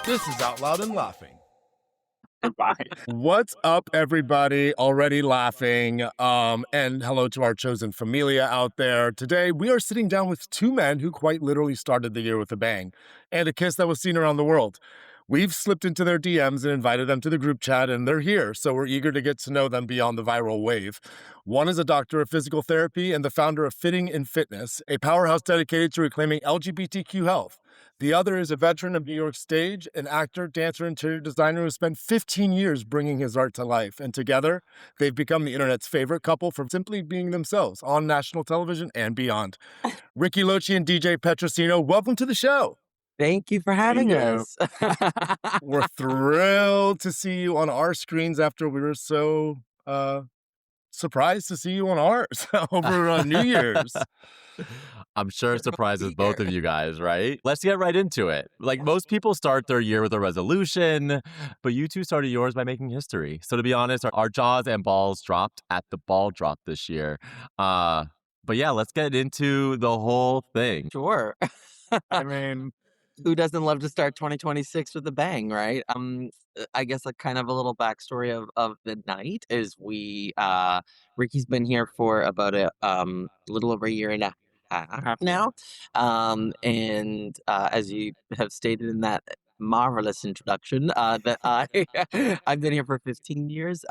This is Out Loud and Laughing. Bye. What's up, everybody? Already laughing. And hello to our chosen familia out there. Today, we are sitting down with two men who quite literally started the year with a bang and a kiss that was seen around the world. We've slipped into their DMs and invited them to the group chat, and they're here, so we're eager to get to know them beyond the viral wave. One is a doctor of physical therapy and the founder of Fitting in Fitness, a powerhouse dedicated to reclaiming LGBTQ health. The other is a veteran of New York stage, an actor, dancer, interior designer who spent 15 years bringing his art to life. And together, they've become the internet's favorite couple for simply being themselves on national television and beyond. Ricky Locci and DJ Petrosino, welcome to the show. Thank you for having us. We're thrilled to see you on our screens after we were so surprised to see you on ours over New Year's. I'm sure it surprises both of you guys, right? Let's get right into it. Like most people start their year with a resolution, but you two started yours by making history. So to be honest, our jaws and balls dropped at the ball drop this year. But yeah, let's get into the whole thing. Sure. I mean, Who doesn't love to start 2026 with a bang, right? I guess a kind of a little backstory of the night is Ricky's been here for about a little over a year and a half now. And as you have stated in that marvelous introduction, that I've been here for 15 years.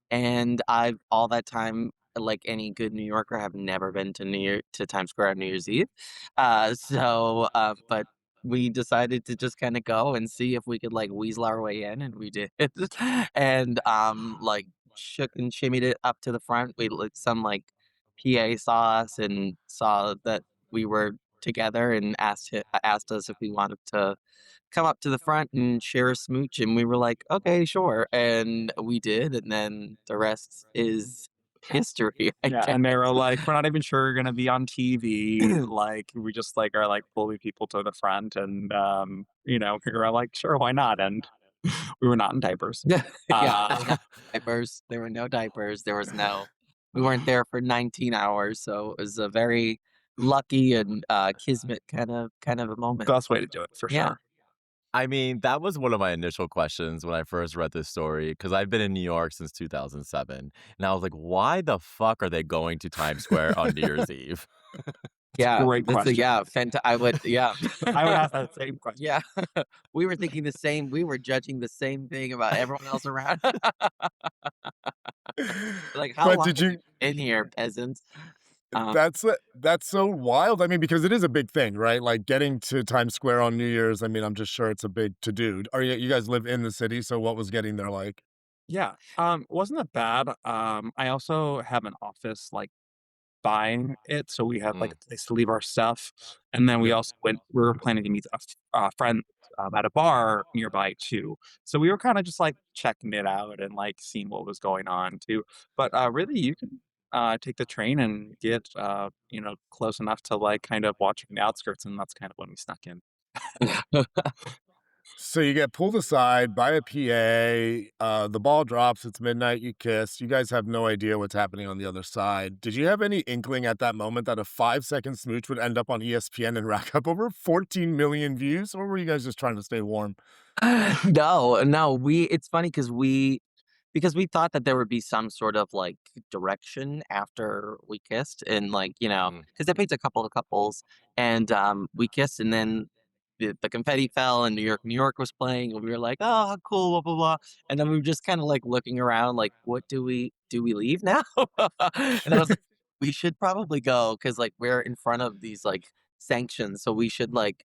And I've all that time, like any good New Yorker, have never been to Times Square on New Year's Eve. But we decided to just kind of go and see if we could like weasel our way in, and we did. And like shook and shimmied it up to the front. We like some like PA saw us and saw that we were together and asked us if we wanted to come up to the front and share a smooch, and we were like, okay, sure, and we did, and then the rest is history. I yeah, guess. and they were like, we're not even sure we're gonna be on TV. Like, we just like are like pulling people to the front, and we were like, sure, why not? And we were not in diapers. Yeah, diapers. There were no diapers. We weren't there for 19 hours, so it was a very lucky and kismet kind of a moment. Best way to do it for Yeah. sure. I mean, that was one of my initial questions when I first read this story, because I've been in New York since 2007. And I was like, why the fuck are they going to Times Square on New Year's Eve? Yeah, Great question. I would, yeah. I would ask that same question. Yeah, we were thinking the same. We were judging the same thing about everyone else around. Like, how But long did have you- been in here, peasants? That's so wild. I mean, because it is a big thing, right? Like getting to Times Square on New Year's. I mean, I'm just sure it's a big to-do. You guys live in the city, so what was getting there like? Yeah. Wasn't that bad? I also have an office like buying it, so we had like a place to leave our stuff, and then we also we were planning to meet a friend at a bar nearby too. So we were kind of just like checking it out and like seeing what was going on too. But really, you can take the train and get close enough to like kind of watching the outskirts, and that's kind of when we snuck in. So you get pulled aside by a PA, the ball drops, it's midnight, you kiss. You guys have no idea what's happening on the other side. Did you have any inkling at that moment that a 5-second smooch would end up on ESPN and rack up over 14 million views? Or were you guys just trying to stay warm? No. It's funny because we thought that there would be some sort of like direction after we kissed, and like because they picked a couple of couples, and we kissed, and then the confetti fell, and New York was playing, and we were like, oh, how cool, blah blah blah, and then we were just kind of like looking around, like, what do we leave now? And I was like, we should probably go because like we're in front of these like sanctions, so we should like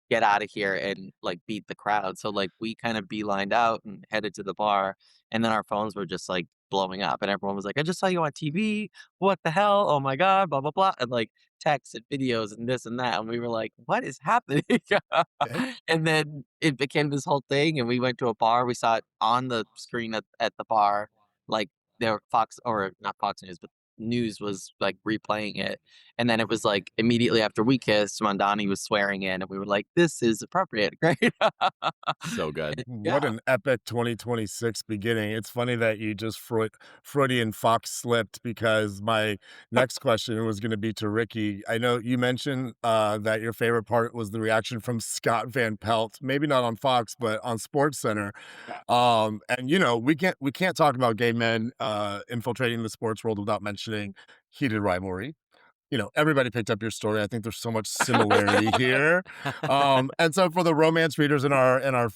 get out of here and like beat the crowd. So like we kind of beelined out and headed to the bar, and then our phones were just like blowing up, and everyone was like, I just saw you on TV. What the hell? Oh my God, blah blah blah. And like texts and videos and this and that. And we were like, what is happening? And then it became this whole thing, and we went to a bar. We saw it on the screen at the bar, like there were Fox, or not Fox News, but news was like replaying it, and then it was like immediately after we kissed, Mondani was swearing in, and we were like, "This is appropriate, right?" So good. What Yeah. an epic 2026 beginning. It's funny that you just Freudian fox slipped because my next question was going to be to Ricky. I know you mentioned that your favorite part was the reaction from Scott Van Pelt, maybe not on Fox, but on Sports Center. Yeah. And we can't talk about gay men infiltrating the sports world without mentioning heated rivalry. Everybody picked up your story. I think there's so much similarity here. And so for the romance readers in our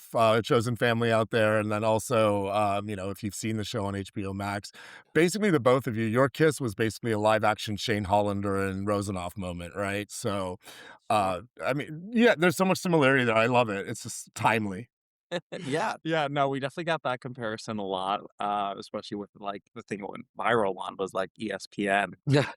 chosen family out there, and then also, if you've seen the show on HBO Max, basically the both of you, your kiss was basically a live action Shane Hollander and Rosenoff moment, right? So, I mean, yeah, there's so much similarity there. I love it. It's just timely. Yeah. Yeah, no, we definitely got that comparison a lot, especially with, like, the thing that went viral on was, like, ESPN. Yeah.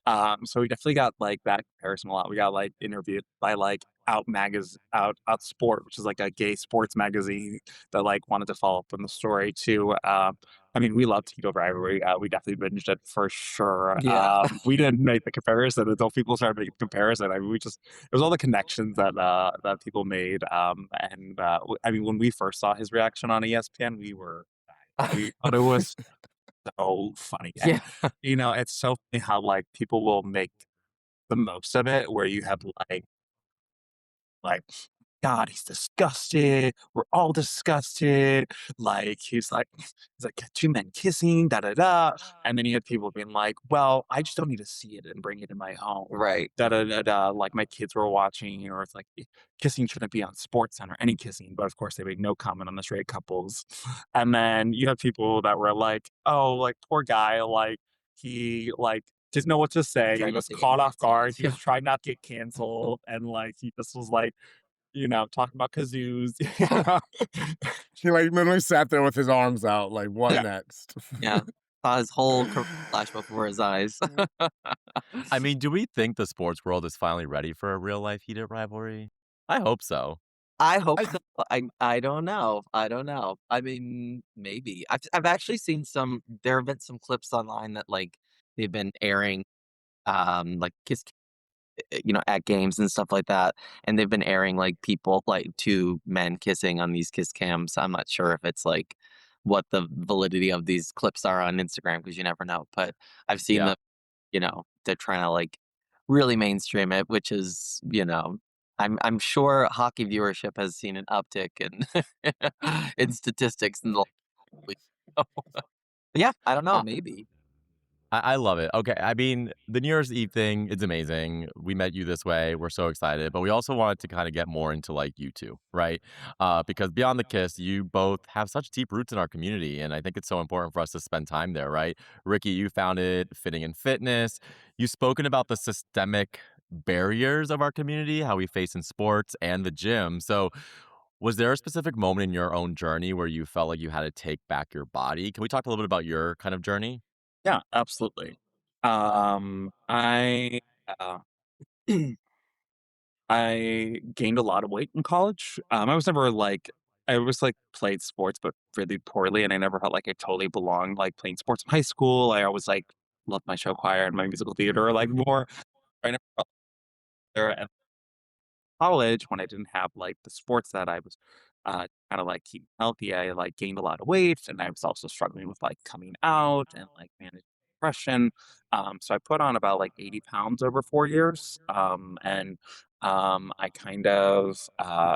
So we definitely got, like, that comparison a lot. We got, like, interviewed by, like, Outsport, which is, like, a gay sports magazine that, like, wanted to follow up on the story too. I mean, we love Tito Rivalry. We definitely binged it for sure. Yeah. We didn't make the comparison until people started making the comparison. I mean, it was all the connections that people made. I mean, when we first saw his reaction on ESPN, we thought it was so funny. And Yeah. it's so funny how like people will make the most of it, where you have like, "God, he's disgusted. We're all disgusted." Like, he's like, "2 men kissing, da da da." And then you have people being like, "Well, I just don't need to see it and bring it in my home. Right. Da da da da." Like my kids were watching, or it's like kissing shouldn't be on Sports Center, any kissing. But of course, they made no comment on the straight couples. And then you have people that were like, "Oh, like poor guy, like he didn't know what to say. He Trying not was to get caught off canceled. guard. He Yeah. was trying not to get canceled, and like he just was like." Talking about kazoos. He like literally sat there with his arms out, like, what Yeah. next? Yeah. Saw his whole career flash before his eyes. I mean, do we think the sports world is finally ready for a real life heated rivalry? I hope so. I hope I so. I don't know. I don't know. I mean, maybe. I've actually seen there have been some clips online that, like, they've been airing, like, at games and stuff like that, and they've been airing, like, people like, 2 men kissing on these kiss cams. I'm not sure if it's, like, what the validity of these clips are on Instagram because you never know, but I've seen Yeah. them, they're trying to, like, really mainstream it, which is, I'm sure hockey viewership has seen an uptick in in statistics in the last week. Yeah, I don't know, maybe. I love it. Okay, I mean, the New Year's Eve thing is amazing. We met you this way. We're so excited. But we also wanted to kind of get more into like you two, right? Because beyond the kiss, you both have such deep roots in our community. And I think it's so important for us to spend time there, right? Ricky, you founded Fitting in Fitness. You've spoken about the systemic barriers of our community, how we face in sports and the gym. So, was there a specific moment in your own journey where you felt like you had to take back your body? Can we talk a little bit about your kind of journey? Yeah, absolutely. I, uh I gained a lot of weight in college. I was, like, played sports, but really poorly, and I never felt like I totally belonged, like, playing sports in high school. I always, like, loved my show choir and my musical theater, like, more. I never felt there. College, when I didn't have, like, the sports that I was, kinda, like, keeping healthy, I, like, gained a lot of weight, and I was also struggling with, like, coming out and, like, managing depression. So I put on about, like, 80 pounds over 4 years, I kind of,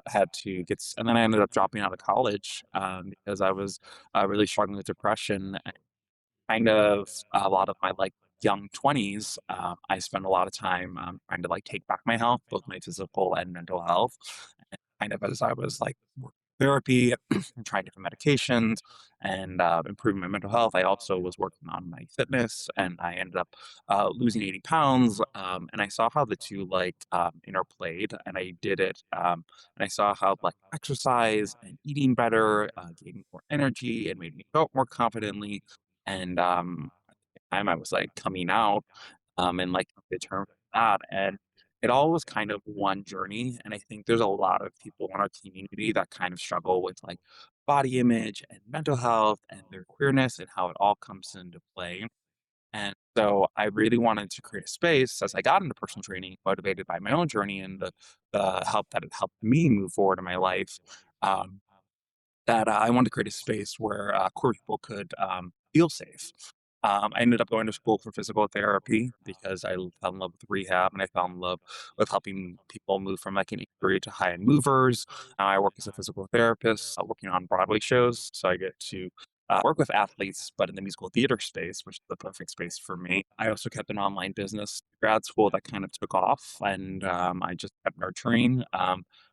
had to and then I ended up dropping out of college, because I was, really struggling with depression. Kind of a lot of my, like, young 20s, I spent a lot of time, trying to, like, take back my health, both my physical and mental health, and kind of as I was, like, working therapy and trying different medications and, improving my mental health, I also was working on my fitness, and I ended up, losing 80 pounds, and I saw how the 2, like, interplayed, and I did it, and I saw how, like, exercise and eating better, gave me more energy and made me felt more confidently, and, time I was, like, coming out, and, like, determined that, and it all was kind of one journey, and I think there's a lot of people in our community that kind of struggle with, like, body image and mental health and their queerness and how it all comes into play. And so I really wanted to create a space as I got into personal training, motivated by my own journey and the help that it helped me move forward in my life. Um, that I wanted to create a space where queer people could feel safe. I ended up going to school for physical therapy because fell in love with rehab and I fell in love with helping people move from like an injury to high end movers. Now I work as a physical therapist, working on Broadway shows. So I get to work with athletes, but in the musical theater space, which is the perfect space for me. I also kept an online business grad school that kind of took off, and I just kept nurturing.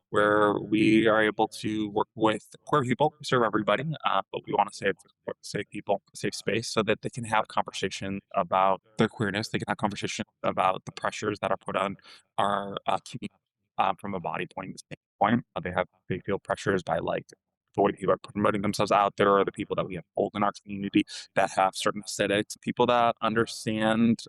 Where we are able to work with queer people, we serve everybody, but we want to save people, a safe space, so that they can have conversation about their queerness. They can have conversation about the pressures that are put on our community from a body point standpoint. They feel pressures by like the way people are promoting themselves out there, or the people that we have hold in our community that have certain aesthetics. People that understand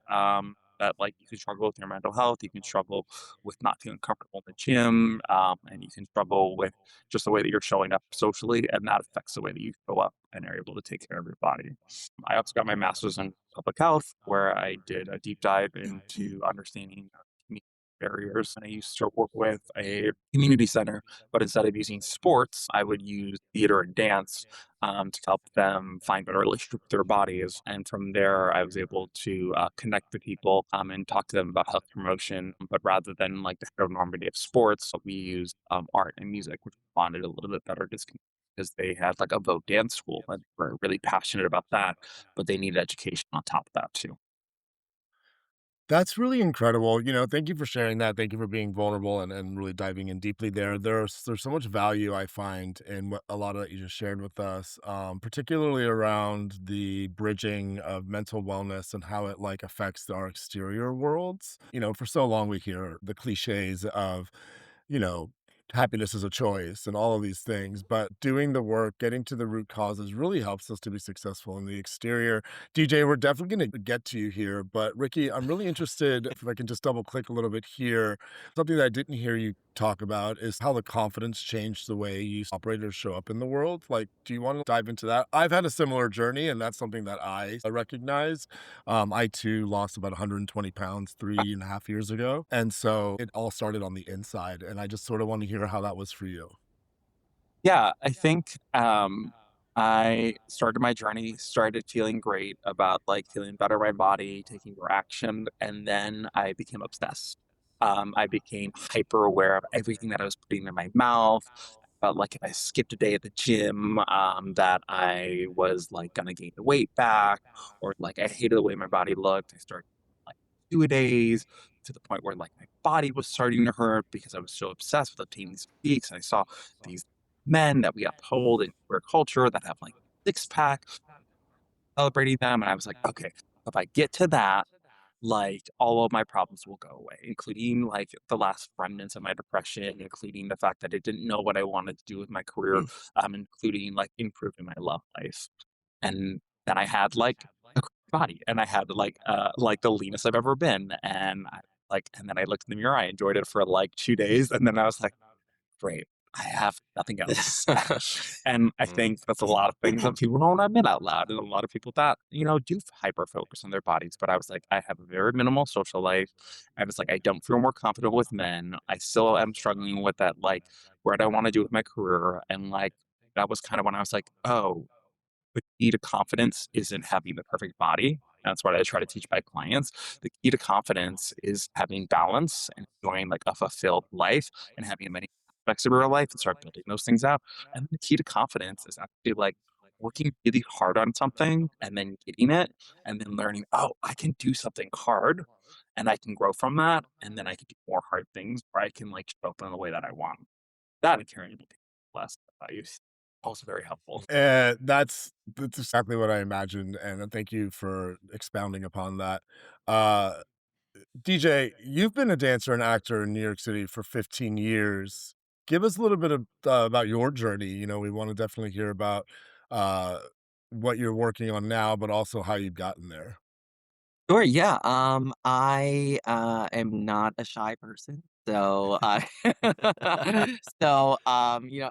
that like you can struggle with your mental health, you can struggle with not feeling comfortable in the gym, and you can struggle with just the way that you're showing up socially, and that affects the way that you show up and are able to take care of your body. I also got my master's in public health, where I did a deep dive into understanding community barriers. And I used to work with a community center, but instead of using sports, I would use theater and dance to help them find better relationship with their bodies. And from there, I was able to connect with people and talk to them about health promotion. But rather than like the heteronormative sports, we used art and music, which bonded a little bit better because they had like a vogue dance school and were really passionate about that, but they needed education on top of that too. That's really incredible. Thank you for sharing that. Thank you for being vulnerable and really diving in deeply there. There's so much value I find in what a lot of that you just shared with us, particularly around the bridging of mental wellness and how it like affects our exterior worlds. For so long we hear the cliches of, you know, happiness is a choice and all of these things, but doing the work, getting to the root causes really helps us to be successful in the exterior. DJ, we're definitely going to get to you here, but Ricky, I'm really interested if I can just double click a little bit here. Something that I didn't hear you talk about is how the confidence changed the way you operators show up in the world. Like, do you want to dive into that? I've had a similar journey, and that's something that I recognize. I too lost about 120 pounds 3.5 years ago. And so it all started on the inside. And I just sort of want to hear how that was for you. Yeah, I think, I started my journey, started feeling great about, like, feeling better in my body, taking more action, and then I became obsessed. I became hyper aware of everything that I was putting in my mouth. Felt like if I skipped a day at the gym, that I was, like, gonna gain the weight back, or, like, I hated the way my body looked. I started, like, 2-a-days to the point where, like, my body was starting to hurt because I was so obsessed with obtaining these physiques, and I saw these men that we uphold in queer culture that have like six pack, celebrating them. And I was like, okay, if I get to that, like all of my problems will go away, including like the last remnants of my depression, including the fact that I didn't know what I wanted to do with my career, including like improving my love life. And then I had like a great body and I had like the leanest I've ever been. And then I looked in the mirror, I enjoyed it for like 2 days, and then I was like, great. I have nothing else. And I think that's a lot of things that people don't admit out loud. And a lot of people that, do hyper focus on their bodies. But I was like, I have a very minimal social life. I was like, I don't feel more comfortable with men. I still am struggling with that, like, what I want to do with my career. And like, that was kind of when I was like, oh, the key to confidence isn't having the perfect body. That's what I try to teach my clients. The key to confidence is having balance and enjoying like a fulfilled life and having many aspects of your life and start building those things out. And the key to confidence is actually like working really hard on something and then getting it and then learning, oh, I can do something hard and I can grow from that. And then I can do more hard things where I can like show up in the way that I want. That and carrying the less values also very helpful. That's exactly what I imagined, and thank you for expounding upon that. Uh, DJ, you've been a dancer and actor in New York City for 15 years. Give us a little bit of about your journey. We want to definitely hear about uh, what you're working on now, but also how you've gotten there. Sure, yeah. I am not a shy person. So I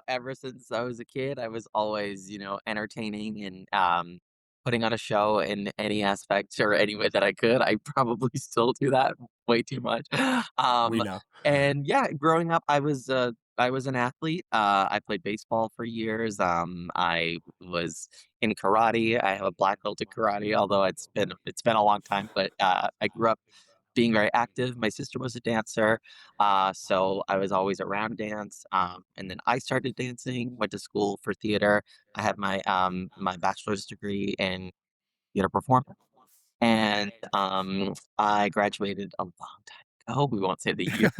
ever since I was a kid, I was always, entertaining and putting on a show in any aspect or any way that I could. I probably still do that way too much. We Um, know. and yeah, growing up, I was an athlete. I played baseball for years. I was in karate. I have a black belt in karate, although it's been a long time. But I grew up being very active. My sister was a dancer, so I was always around dance. And then I started dancing. Went to school for theater. I have my bachelor's degree in theater performance, and I graduated a long time ago. We won't say the year.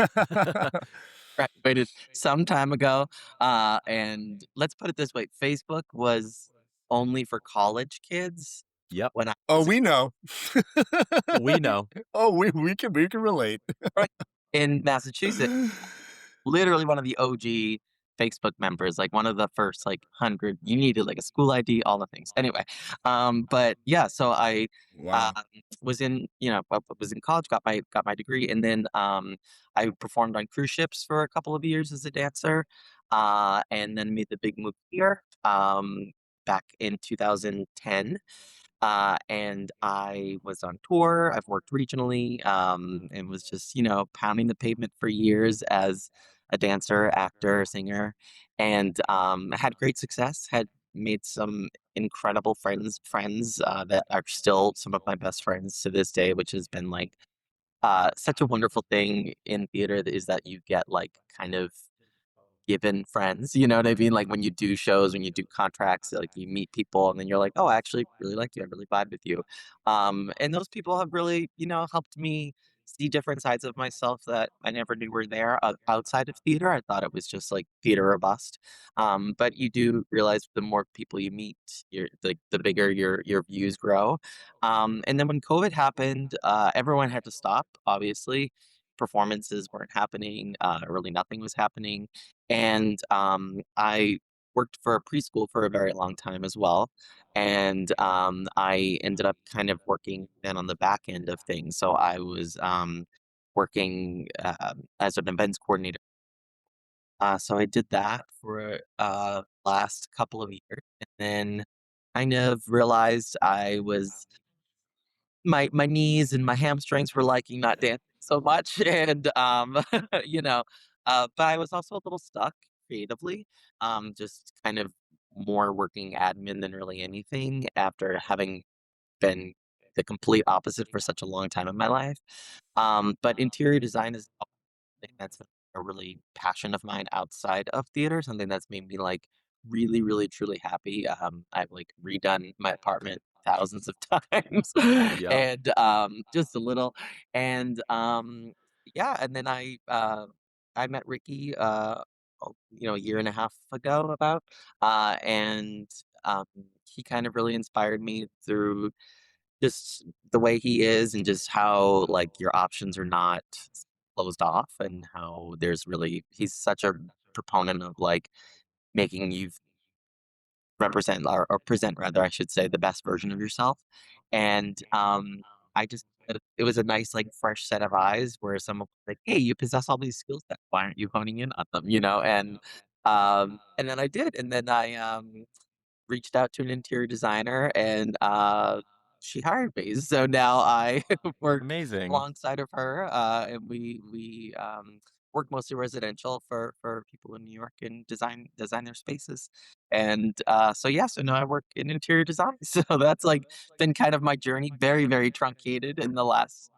Graduated some time ago. And let's put it this way: Facebook was only for college kids Yep, when I Oh, was we know. we know. Oh, we can relate. in Massachusetts. Literally one of the OG Facebook members, like one of the first like 100. You needed like a school ID, all the things. Anyway, but yeah, so I um, Wow. was in, was in college, got my degree, and then I performed on cruise ships for a couple of years as a dancer, and then made the big move here back in 2010. And I was on tour. I've worked regionally, and was just, pounding the pavement for years as a dancer, actor, singer, and had great success. Had made some incredible friends that are still some of my best friends to this day, which has been like such a wonderful thing in theater is that you get like kind of given friends, you know what I mean? Like when you do shows, when you do contracts, like you meet people and then you're like, oh, I actually really like you. I really vibe with you. And those people have really, helped me see different sides of myself that I never knew were there outside of theater. I thought it was just like theater or bust. But you do realize the more people you meet, the bigger your views grow. And then when COVID happened, everyone had to stop, obviously. Performances weren't happening, really nothing was happening, and, I worked for a preschool for a very long time as well, and, I ended up kind of working then on the back end of things. So I was, working, as an events coordinator. So I did that for, last couple of years, and then kind of realized I was my knees and my hamstrings were liking not dancing so much, and, you know, but I was also a little stuck creatively, just kind of more working admin than really anything after having been the complete opposite for such a long time in my life. But interior design is something that's a really passion of mine outside of theater, something that's made me like really, really, truly happy. I've like redone my apartment thousands of times Yep. and just a little. And yeah, and then I met Ricky a year and a half ago about and um he kind of really inspired me through just the way he is and just how, like, your options are not closed off and how there's really he's such a proponent of, like, making you represent or present rather, I should say, the best version of yourself, and, I just it was a nice, like, fresh set of eyes where someone was like, "Hey, you possess all these skill sets, why aren't you honing in on them?" You know, and then I did, and then I, reached out to an interior designer and she hired me. So now I work Amazing. alongside of her and we work mostly residential for people in New York and design their spaces. And so yeah, so now I work in interior design. So that's like been kind of my journey, very, very truncated in the last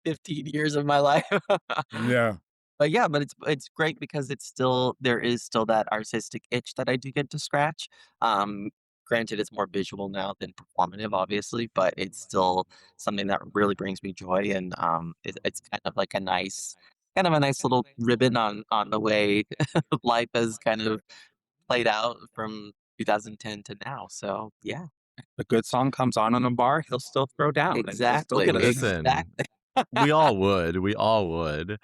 15 years of my life. Yeah. But yeah, but it's great because there is still that artistic itch that I do get to scratch. Um, Granted, it's more visual now than performative, obviously, but it's still something that really brings me joy, and it's kind of like kind of a nice little ribbon on the way life has kind of played out from 2010 to now. So yeah, A good song comes on in a bar, he'll still throw down and he'll still exactly, get a Listen, exactly. we all would. We all would.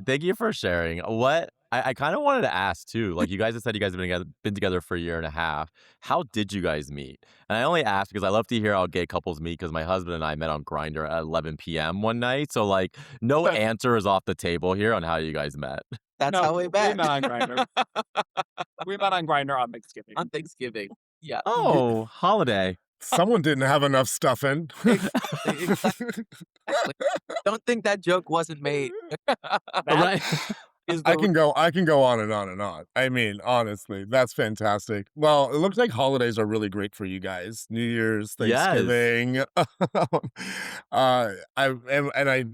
Thank you for sharing. What I kind of wanted to ask too. Like you guys have said, you guys have been together for a year and a half. How did you guys meet? And I only ask because I love to hear how gay couples meet. Because my husband and I met on Grinder at 11 p.m. one night. So like, no answer is off the table here on how you guys met. That's No, how we we met. met on Grindr. We met on Grindr on Thanksgiving. On Thanksgiving. Yeah. Oh, holiday. Someone didn't have enough stuffing. Exactly. Don't think that joke wasn't made. Right. I can go on and on and on. I mean, honestly, that's fantastic. Well, it looks like holidays are really great for you guys. New Year's, Yes. Thanksgiving. I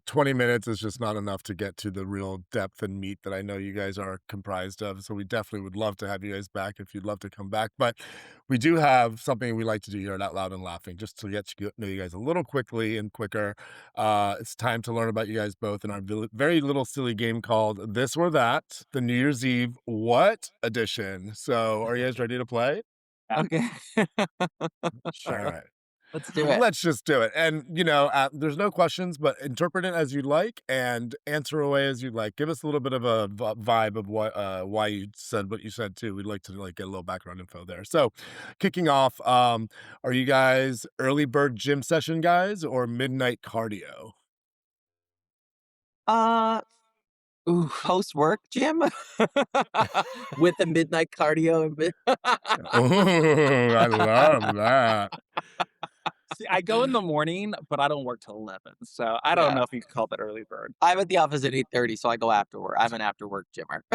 20 minutes is just not enough to get to the real depth and meat that I know you guys are comprised of. So we definitely would love to have you guys back if you'd love to come back. But we do have something we like to do here at Out Loud and Laughing, just to get to know you guys a little quickly and quicker. It's time to learn about you guys both in our very little silly game called This or That, the New Year's Eve What edition. So, are you guys ready to play? Okay. All right. Let's do it. Let's just do it. And, there's no questions, but interpret it as you'd like and answer away as you'd like. Give us a little bit of a vibe of why you said what you said, too. We'd like to get a little background info there. So, kicking off, are you guys early bird gym session guys or midnight cardio? Post-work gym with the midnight cardio. Oh, I love that. See, I go in the morning, but I don't work till 11. So I don't know if you could call that early bird. I'm at the office at 8:30, so I go after work. I'm an after-work gymmer.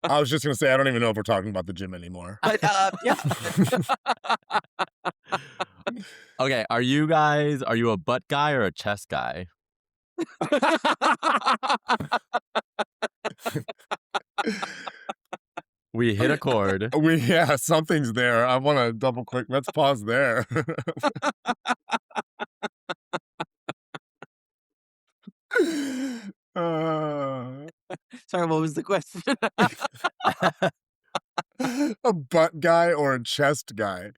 I was just going to say, I don't even know if we're talking about the gym anymore. But, yeah. Okay, are you a butt guy or a chest guy? We hit a chord. Something's there. I want to double click. Let's pause there. Sorry, what was the question? A butt guy or a chest guy?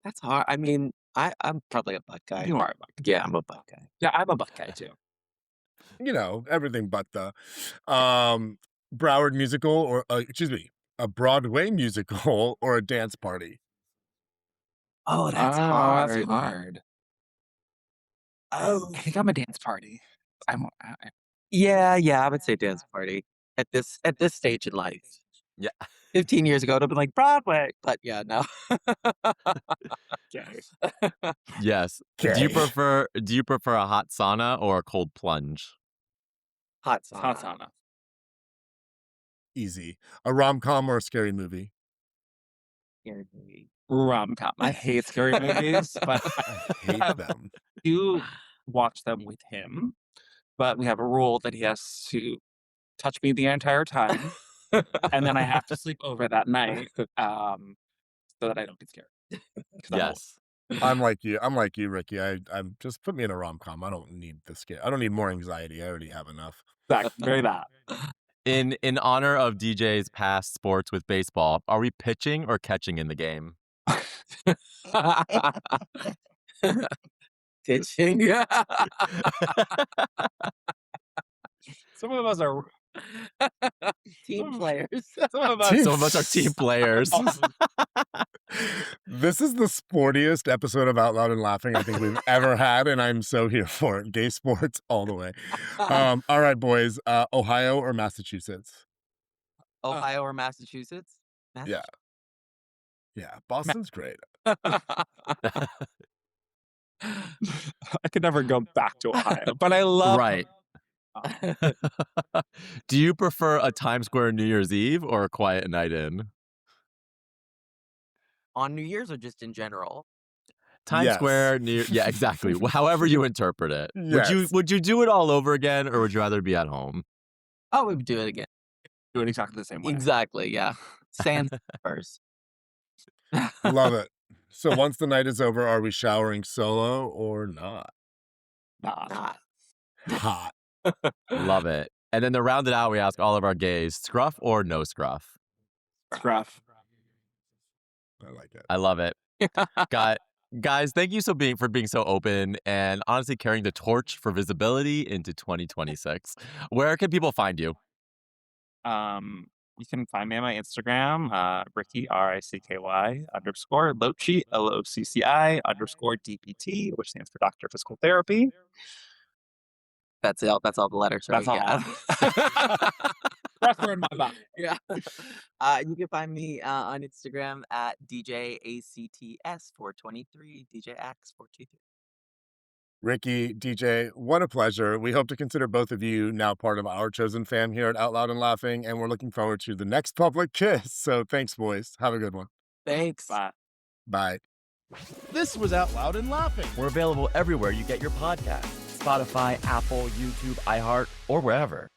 That's hard. I mean, I'm probably a butt guy. You are a butt guy. Yeah, I'm a butt guy. Yeah, I'm a butt guy too. Everything but the Broward musical or a Broadway musical or a dance party. Oh, that's hard. That's hard. Oh, I think I'm a dance party. yeah, I would say dance party at this stage in life. Yeah. 15 years ago, it'd have been like Broadway, but yeah, no. Okay. Yes. Do you prefer a hot sauna or a cold plunge? Hot sauna. Hot sauna. Easy. A rom-com or a scary movie? Scary movie. Rom-com. I hate scary movies, but I hate them. do watch them with him. But we have a rule that he has to touch me the entire time. And then I have to sleep over that night so that I don't get scared. Yes. I'm like you, Ricky. I'm just put me in a rom-com. I don't need the scare. I don't need more anxiety. I already have enough. Very that. In honor of DJ's past sports with baseball, are we pitching or catching in the game? Pitching. Some of us are Team players. Some of us are team players. This is the sportiest episode of Out Loud and Laughing I think we've ever had, and I'm so here for it. Gay sports all the way. All right, boys. Ohio or Massachusetts? Ohio or Massachusetts? Yeah. Boston's great. I could never go back to Ohio, but I love Right. Do you prefer a Times Square New Year's Eve or a quiet night in? On New Year's or just in general? Times Square, yeah, exactly. However you interpret it. Yes. Would you do it all over again, or would you rather be at home? Oh, we would do it again. do it exactly the same way. Exactly, yeah. Sans first. Love it. So once the night is over, are we showering solo or not? Not. Hot. Love it. And then to round it out, we ask all of our gays, scruff or no scruff? Scruff. I like it. I love it. Guys, thank you for being so open and honestly carrying the torch for visibility into 2026. Where can people find you? You can find me on my Instagram, Ricky, RICKY _ Locci, LOCCI _ DPT, which stands for Doctor of Physical Therapy. That's all the letters. That's all. pressure in my back. Yeah. You can find me on Instagram at DJACTS423, DJAX423. Ricky, DJ, what a pleasure. We hope to consider both of you now part of our chosen fam here at Out Loud and Laughing, and we're looking forward to the next public kiss. So thanks, boys. Have a good one. Thanks. Bye. Bye. This was Out Loud and Laughing. We're available everywhere you get your podcasts. Spotify, Apple, YouTube, iHeart, or wherever.